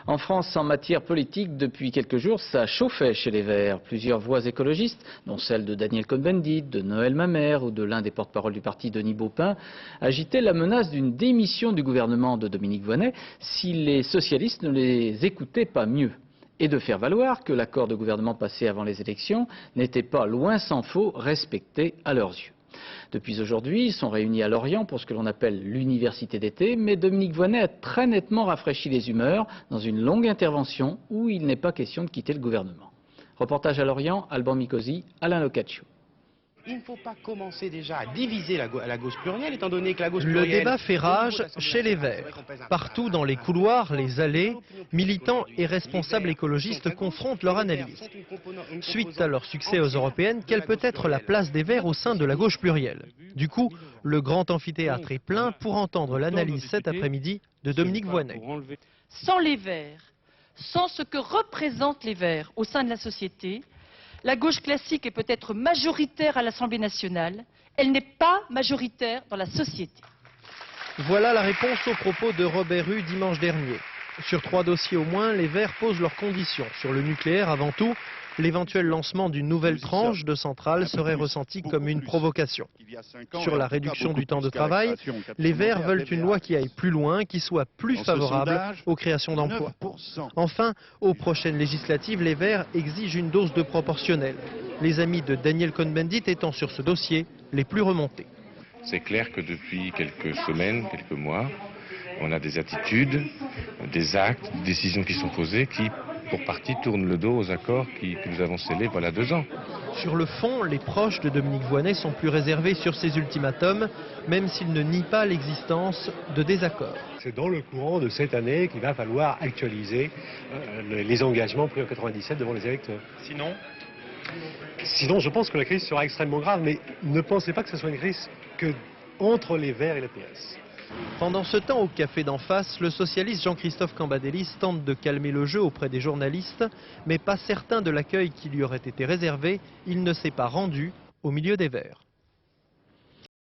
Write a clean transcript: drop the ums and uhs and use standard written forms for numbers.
En France, en matière politique, depuis quelques jours, ça chauffait chez les Verts. Plusieurs voix écologistes, dont celle de Daniel Cohn-Bendit, de Noël Mamère ou de l'un des porte-parole du parti, Denis Baupin, agitaient la menace d'une démission du gouvernement de Dominique Voynet si les socialistes ne les écoutaient pas mieux. Et de faire valoir que l'accord de gouvernement passé avant les élections n'était pas, loin s'en faut, respecté à leurs yeux. Depuis aujourd'hui, ils sont réunis à Lorient pour ce que l'on appelle l'université d'été, mais Dominique Voynet a très nettement rafraîchi les humeurs dans une longue intervention où il n'est pas question de quitter le gouvernement. Reportage à Lorient, Alban Micosi, Alain Locaccio. Il ne faut pas commencer déjà à diviser la gauche plurielle, étant donné que la gauche plurielle... Le débat fait rage chez les Verts. Partout dans les couloirs, les allées, militants et responsables écologistes confrontent leur analyse. Suite à leur succès aux européennes, quelle peut être la place des Verts au sein de la gauche plurielle? Du coup, le grand amphithéâtre est plein pour entendre l'analyse cet après-midi de Dominique Voynet. Sans les Verts, sans ce que représentent les Verts au sein de la société, la gauche classique est peut-être majoritaire à l'Assemblée nationale, elle n'est pas majoritaire dans la société. Voilà la réponse aux propos de Robert Hue dimanche dernier. Sur 3 dossiers au moins, les Verts posent leurs conditions. Sur le nucléaire, avant tout, l'éventuel lancement d'une nouvelle tranche de centrale serait ressenti comme une provocation. Sur la réduction du temps de travail, les Verts veulent une loi qui aille plus loin, qui soit plus favorable aux créations d'emplois. Enfin, aux prochaines législatives, les Verts exigent une dose de proportionnelle. Les amis de Daniel Cohn-Bendit étant sur ce dossier les plus remontés. C'est clair que depuis quelques semaines, quelques mois, on a des attitudes, des actes, des décisions qui sont posées qui, pour partie, tournent le dos aux accords que nous avons scellés voilà 2 ans. Sur le fond, les proches de Dominique Voynet sont plus réservés sur ces ultimatums, même s'ils ne nient pas l'existence de désaccords. C'est dans le courant de cette année qu'il va falloir actualiser les engagements pris en 1997 devant les électeurs. Sinon, je pense que la crise sera extrêmement grave, mais ne pensez pas que ce soit une crise que entre les Verts et le PS. Pendant ce temps, au café d'en face, le socialiste Jean-Christophe Cambadélis tente de calmer le jeu auprès des journalistes, mais pas certain de l'accueil qui lui aurait été réservé, il ne s'est pas rendu au milieu des Verts.